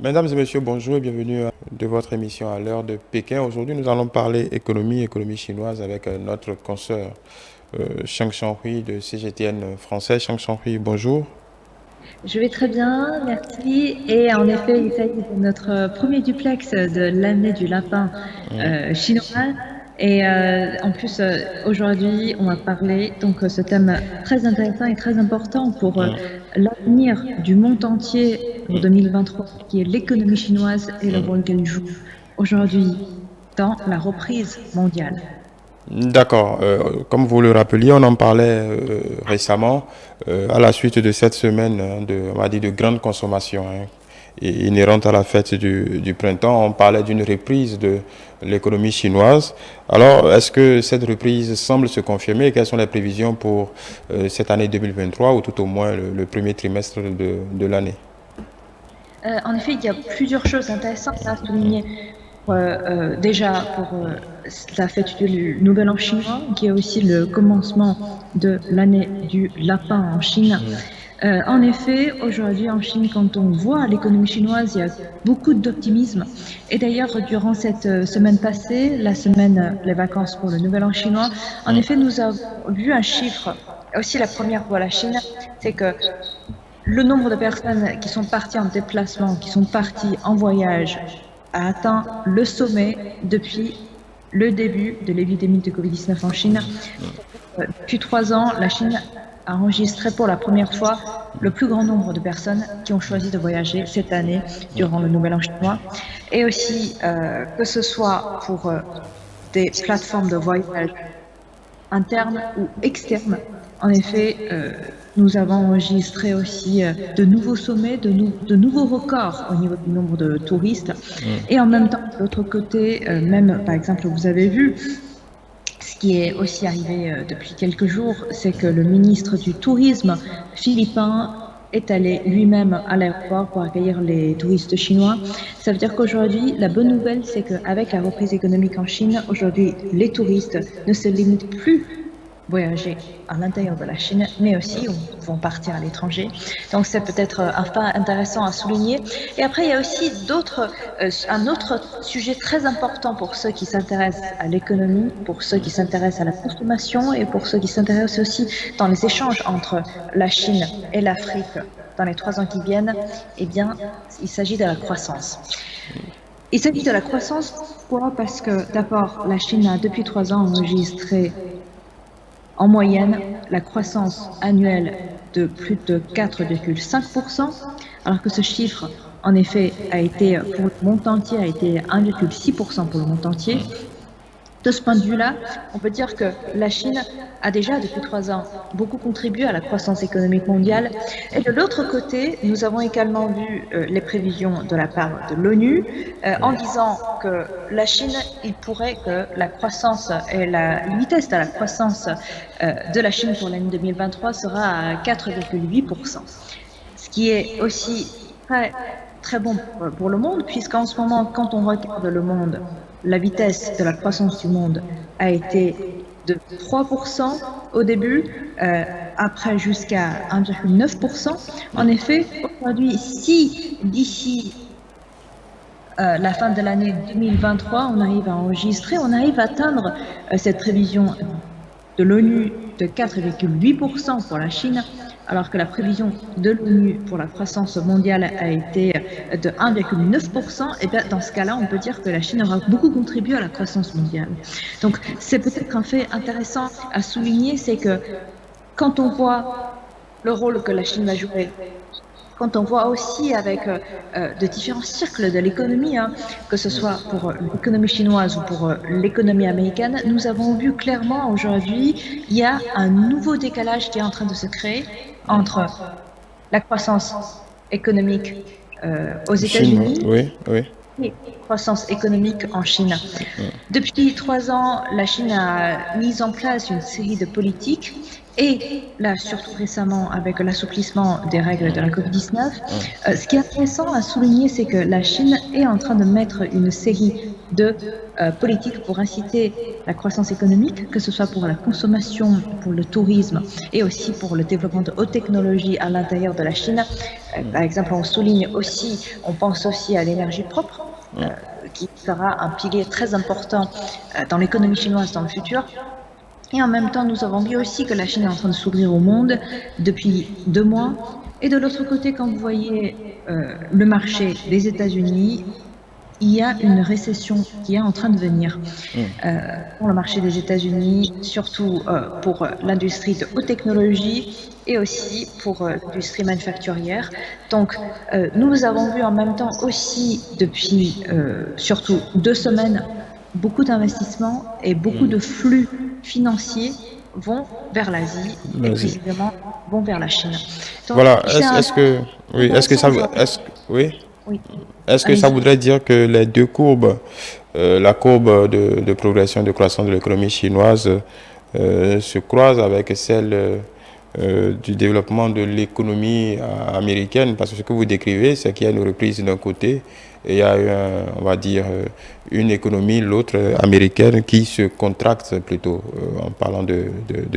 Mesdames et messieurs, bonjour et bienvenue de votre émission à l'heure de Pékin. Aujourd'hui, nous allons parler économie chinoise avec notre consoeur Shang Shanhui de CGTN français. Shang Shanhui, bonjour. Je vais très bien, merci. Et en effet, il s'agit de notre premier duplex de l'année du lapin chinois. Et en plus, aujourd'hui, on va parler donc ce thème très intéressant et très important pour l'avenir du monde entier pour 2023, qui est l'économie chinoise et le rôle qu'elle joue aujourd'hui dans la reprise mondiale. D'accord. Comme vous le rappeliez, on en parlait récemment à la suite de cette semaine on va dire de grande consommation et inhérente à la fête du printemps. On parlait d'une reprise de l'économie chinoise. Alors, est-ce que cette reprise semble se confirmer? Quelles sont les prévisions pour cette année 2023 ou tout au moins le premier trimestre de l'année? En effet, il y a plusieurs choses intéressantes à souligner. Déjà pour la fête du Nouvel An chinois, qui est aussi le commencement de l'année du lapin en Chine. En effet, aujourd'hui en Chine, quand on voit l'économie chinoise, il y a beaucoup d'optimisme. Et d'ailleurs, durant cette semaine passée, la semaine, les vacances pour le Nouvel An chinois, en effet, nous avons vu un chiffre, aussi la première fois à la Chine, c'est que le nombre de personnes qui sont parties en déplacement, qui sont parties en voyage, a atteint le sommet depuis le début de l'épidémie de Covid-19 en Chine. Depuis 3 ans, la Chine a enregistré pour la première fois le plus grand nombre de personnes qui ont choisi de voyager cette année durant le Nouvel An chinois. Et aussi, que ce soit pour des plateformes de voyage internes ou externes. En effet, nous avons enregistré aussi de nouveaux sommets, de nouveaux records au niveau du nombre de touristes. Et en même temps, de l'autre côté, même par exemple, vous avez vu, ce qui est aussi arrivé depuis quelques jours, c'est que le ministre du Tourisme philippin est allé lui-même à l'aéroport pour accueillir les touristes chinois. Ça veut dire qu'aujourd'hui, la bonne nouvelle, c'est qu'avec la reprise économique en Chine, aujourd'hui, les touristes ne se limitent plus voyager à l'intérieur de la Chine, mais aussi vont partir à l'étranger. Donc c'est peut-être un fait intéressant à souligner. Et après, il y a aussi un autre sujet très important pour ceux qui s'intéressent à l'économie, pour ceux qui s'intéressent à la consommation et pour ceux qui s'intéressent aussi dans les échanges entre la Chine et l'Afrique dans les 3 ans qui viennent. Eh bien, il s'agit de la croissance. Il s'agit de la croissance, pourquoi? Parce que d'abord, la Chine a depuis 3 ans enregistré en moyenne la croissance annuelle de plus de 4,5%, alors que ce chiffre, en effet, a été pour le monde entier, a été 1,6% pour le monde entier. De ce point de vue-là, on peut dire que la Chine a déjà, depuis 3 ans, beaucoup contribué à la croissance économique mondiale. Et de l'autre côté, nous avons également vu les prévisions de la part de l'ONU en disant que la Chine, il pourrait que la croissance et la vitesse de la croissance de la Chine pour l'année 2023 sera à 4,8%. Ce qui est aussi très bon pour le monde, puisqu'en ce moment, quand on regarde le monde, la vitesse de la croissance du monde a été de 3% au début, après jusqu'à 1,9%. En effet, aujourd'hui, si d'ici la fin de l'année 2023, on arrive à atteindre cette prévision de l'ONU de 4,8% pour la Chine, alors que la prévision de l'ONU pour la croissance mondiale a été de 1,9%, et bien dans ce cas-là, on peut dire que la Chine aura beaucoup contribué à la croissance mondiale. Donc c'est peut-être un fait intéressant à souligner, c'est que quand on voit le rôle que la Chine va jouer, quand on voit aussi avec de différents cercles de l'économie, que ce soit pour l'économie chinoise ou pour l'économie américaine, nous avons vu clairement aujourd'hui, il y a un nouveau décalage qui est en train de se créer entre la croissance économique aux États-Unis et la croissance économique en Chine. Depuis 3 ans, la Chine a mis en place une série de politiques et là, surtout récemment, avec l'assouplissement des règles de la Covid-19, ce qui est intéressant à souligner, c'est que la Chine est en train de mettre une série de politiques pour inciter la croissance économique, que ce soit pour la consommation, pour le tourisme et aussi pour le développement de hautes technologies à l'intérieur de la Chine. Par exemple, on pense aussi à l'énergie propre, qui sera un pilier très important dans l'économie chinoise dans le futur. Et en même temps, nous avons vu aussi que la Chine est en train de s'ouvrir au monde depuis 2 mois. Et de l'autre côté, quand vous voyez le marché des États-Unis, il y a une récession qui est en train de venir pour le marché des États-Unis, surtout pour l'industrie de haute technologie et aussi pour l'industrie manufacturière. Donc, nous avons vu en même temps aussi depuis surtout 2 semaines beaucoup d'investissements et beaucoup de flux financiers vont vers l'Asie et précisément vont vers la Chine. Donc, Voilà, est-ce que ça, oui, oui. est-ce que ça voudrait dire que les deux courbes, la courbe de progression de croissance de l'économie chinoise se croise avec celle du développement de l'économie américaine? Parce que ce que vous décrivez, c'est qu'il y a une reprise d'un côté et il y a on va dire, une économie, l'autre américaine, qui se contracte plutôt en parlant de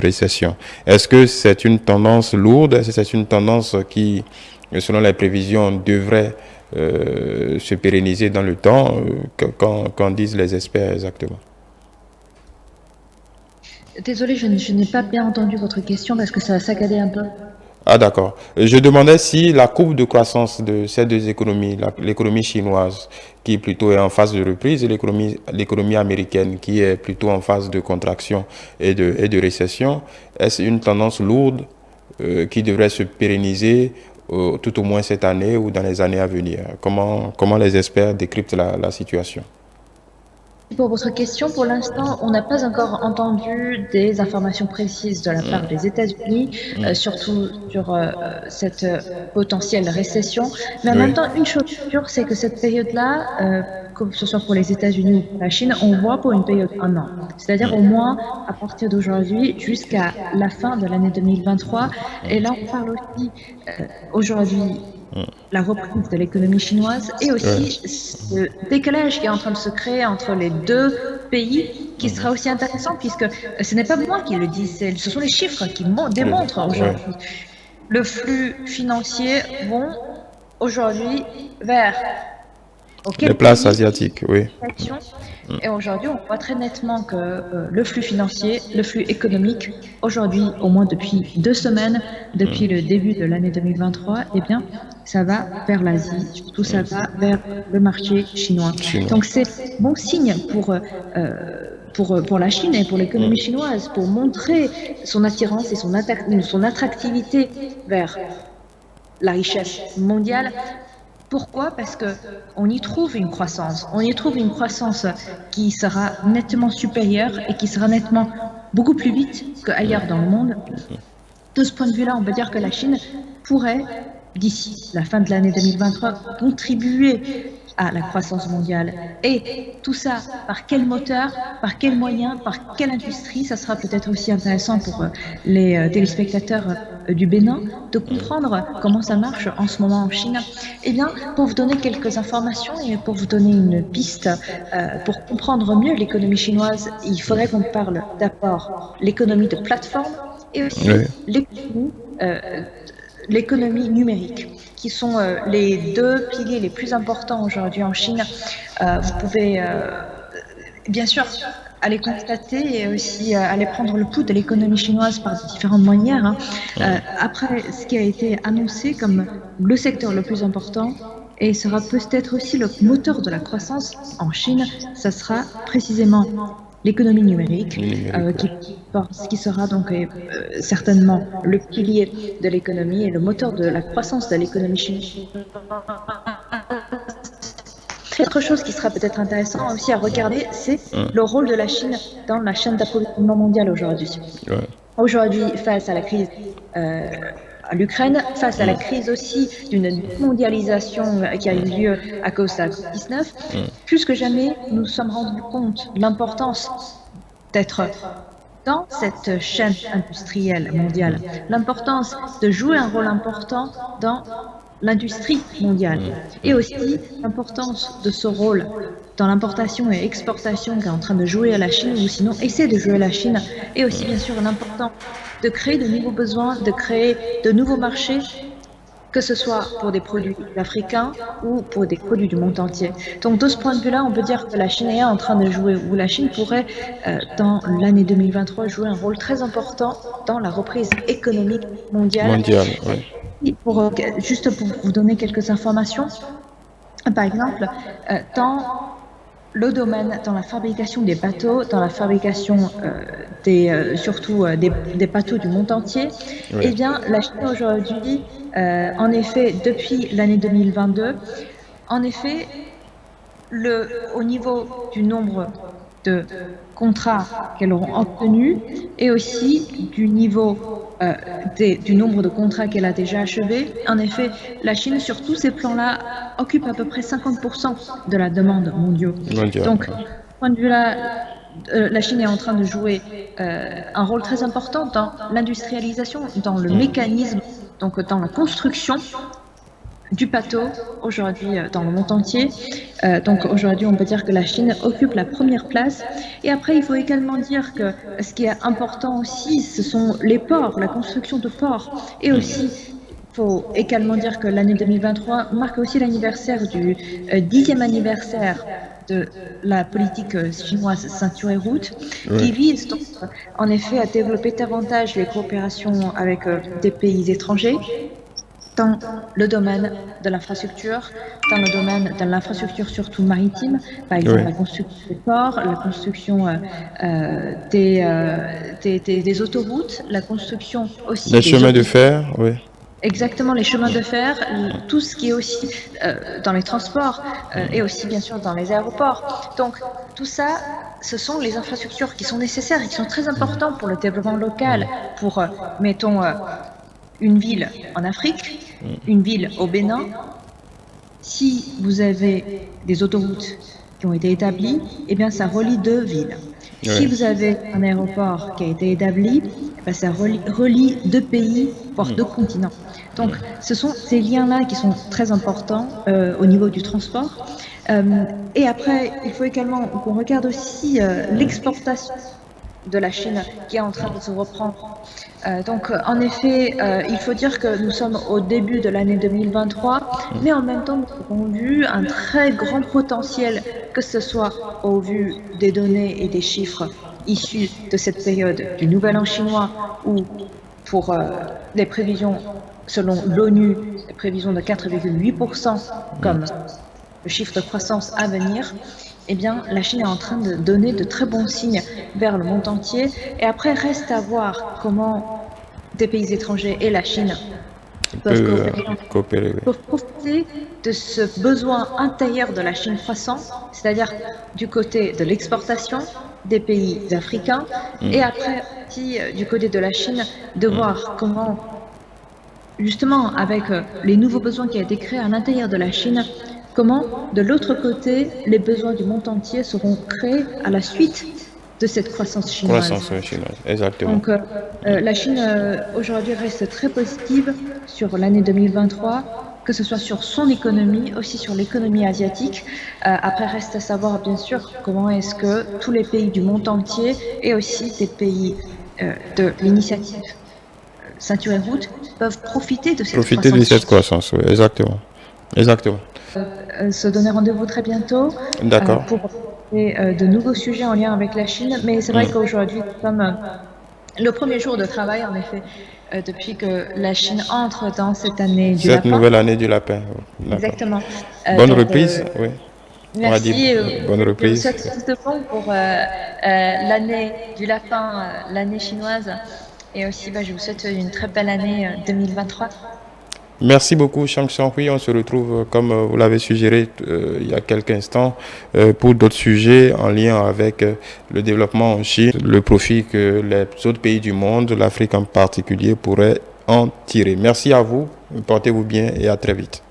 récession. Est-ce que c'est une tendance lourde? Est-ce que c'est une tendance qui, selon les prévisions, devrait se pérenniser dans le temps? Qu'en disent les experts exactement? Désolée, je n'ai pas bien entendu votre question parce que ça a saccadé un peu. Ah d'accord. Je demandais si la courbe de croissance de ces deux économies, l'économie chinoise qui plutôt est en phase de reprise et l'économie américaine qui est plutôt en phase de contraction et de récession, est-ce une tendance lourde qui devrait se pérenniser tout au moins cette année ou dans les années à venir? Comment les experts décryptent la situation? Pour votre question, pour l'instant, on n'a pas encore entendu des informations précises de la part des États-Unis, surtout sur cette potentielle récession. Mais en même temps, une chose sûre, c'est que cette période-là, que ce soit pour les États-Unis ou pour la Chine, on voit pour une période d'un an. C'est-à-dire au moins à partir d'aujourd'hui jusqu'à la fin de l'année 2023. Et là, on parle aussi aujourd'hui la reprise de l'économie chinoise et aussi ce décalage qui est en train de se créer entre les deux pays qui sera aussi intéressant puisque ce n'est pas moi qui le dis, ce sont les chiffres qui démontrent aujourd'hui. Le flux financier vont aujourd'hui vers les places asiatiques, oui. Et aujourd'hui, on voit très nettement que le flux financier, le flux économique, aujourd'hui, au moins depuis 2 semaines, depuis le début de l'année 2023, eh bien, ça va vers l'Asie, surtout ça va vers le marché chinois. Donc c'est bon signe pour la Chine et pour l'économie chinoise, pour montrer son attirance et son attractivité vers la richesse mondiale. Pourquoi? Parce qu'on y trouve une croissance. On y trouve une croissance qui sera nettement supérieure et qui sera nettement beaucoup plus vite qu'ailleurs dans le monde. De ce point de vue-là, on peut dire que la Chine pourrait, d'ici la fin de l'année 2023, contribuer à la croissance mondiale. Et tout ça, par quel moteur, par quel moyen, par quelle industrie? Ça sera peut-être aussi intéressant pour les téléspectateurs du Bénin de comprendre comment ça marche en ce moment en Chine. Eh bien, pour vous donner quelques informations et pour vous donner une piste, pour comprendre mieux l'économie chinoise, il faudrait qu'on parle d'abord l'économie de plateforme et aussi l'économie numérique, qui sont les deux piliers les plus importants aujourd'hui en Chine. Vous pouvez bien sûr aller constater et aussi aller prendre le pouls de l'économie chinoise par différentes manières. Après, ce qui a été annoncé comme le secteur le plus important et sera peut-être aussi le moteur de la croissance en Chine, ça sera précisément l'économie numérique, qui sera donc certainement le pilier de l'économie et le moteur de la croissance de l'économie chinoise. Autre chose qui sera peut-être intéressant aussi à regarder, c'est le rôle de la Chine dans la chaîne d'approvisionnement mondiale aujourd'hui. Aujourd'hui, face à la crise à l'Ukraine, face à la crise aussi d'une mondialisation qui a eu lieu à cause de la COVID-19, plus que jamais, nous nous sommes rendus compte de l'importance d'être dans cette chaîne industrielle mondiale, l'importance de jouer un rôle important dans l'industrie mondiale et aussi l'importance de ce rôle dans l'importation et exportation qu'est en train de jouer à la Chine ou sinon essaie de jouer à la Chine et aussi bien sûr l'importance de créer de nouveaux besoins, de créer de nouveaux marchés, que ce soit pour des produits africains ou pour des produits du monde entier. Donc de ce point de vue-là, on peut dire que la Chine est en train de jouer, ou la Chine pourrait, dans l'année 2023, jouer un rôle très important dans la reprise économique mondiale. Mondial, oui. Et juste pour vous donner quelques informations, par exemple, dans le domaine, dans la fabrication des bateaux, dans la fabrication surtout des bateaux du monde entier, Oui. eh bien, la Chine aujourd'hui, en effet, depuis l'année 2022, en effet, au niveau du nombre de contrats qu'elles auront obtenus et aussi du niveau du nombre de contrats qu'elle a déjà achevés. En effet, la Chine, sur tous ces plans-là, occupe à peu près 50% de la demande mondiale. Donc, de ce point de vue-là, la Chine est en train de jouer un rôle très important dans l'industrialisation, dans le mécanisme, donc dans la construction du bateau aujourd'hui dans le monde entier. Donc aujourd'hui, on peut dire que la Chine occupe la première place. Et après, il faut également dire que ce qui est important aussi, ce sont les ports, la construction de ports. Et aussi, il faut également dire que l'année 2023 marque aussi l'anniversaire du 10e anniversaire de la politique chinoise ceinture et route, qui vise donc, en effet à développer davantage les coopérations avec des pays étrangers, dans le domaine de l'infrastructure, dans le domaine de l'infrastructure surtout maritime, par exemple la construction des ports, la construction des autoroutes, la construction aussi des chemins de fer, oui. Exactement, les chemins de fer, tout ce qui est aussi dans les transports et aussi bien sûr dans les aéroports. Donc tout ça, ce sont les infrastructures qui sont nécessaires et qui sont très importantes pour le développement local, pour, mettons, une ville en Afrique, une ville au Bénin. Si vous avez des autoroutes qui ont été établies, eh bien ça relie deux villes. Si vous avez un aéroport qui a été établi, eh bien, ça relie deux pays, voire deux continents. Donc ce sont ces liens-là qui sont très importants au niveau du transport. Et après, il faut également qu'on regarde aussi l'exportation de la Chine qui est en train de se reprendre. Donc en effet, il faut dire que nous sommes au début de l'année 2023, mais en même temps nous avons vu un très grand potentiel, que ce soit au vu des données et des chiffres issus de cette période du Nouvel An chinois ou pour les prévisions selon l'ONU, les prévisions de 4,8% comme le chiffre de croissance à venir. Eh bien, la Chine est en train de donner de très bons signes vers le monde entier. Et après, reste à voir comment des pays étrangers et la Chine peuvent profiter de ce besoin intérieur de la Chine croissant, c'est-à-dire du côté de l'exportation des pays africains, et après aussi du côté de la Chine, de voir comment, justement, avec les nouveaux besoins qui ont été créés à l'intérieur de la Chine, comment, de l'autre côté, les besoins du monde entier seront créés à la suite de cette croissance chinoise. Croissance chinoise, exactement. Donc, la Chine, aujourd'hui, reste très positive sur l'année 2023, que ce soit sur son économie, aussi sur l'économie asiatique. Après, reste à savoir, bien sûr, comment est-ce que tous les pays du monde entier, et aussi des pays de l'initiative ceinture et route, peuvent profiter de cette croissance. Profiter de cette croissance, oui, exactement. Exactement. Se donner rendez-vous très bientôt pour parler de nouveaux sujets en lien avec la Chine. Mais c'est vrai qu'aujourd'hui, nous sommes le premier jour de travail, en effet, depuis que la Chine entre dans cette année du lapin. Cette nouvelle année du lapin. Exactement. Bonne reprise, oui. Merci. Bonne reprise. Je vous souhaite tout de bon pour l'année du lapin, l'année chinoise. Et aussi, je vous souhaite une très belle année 2023. Merci beaucoup, Shang Xianghui. On se retrouve, comme vous l'avez suggéré il y a quelques instants, pour d'autres sujets en lien avec le développement en Chine, le profit que les autres pays du monde, l'Afrique en particulier, pourraient en tirer. Merci à vous, portez-vous bien et à très vite.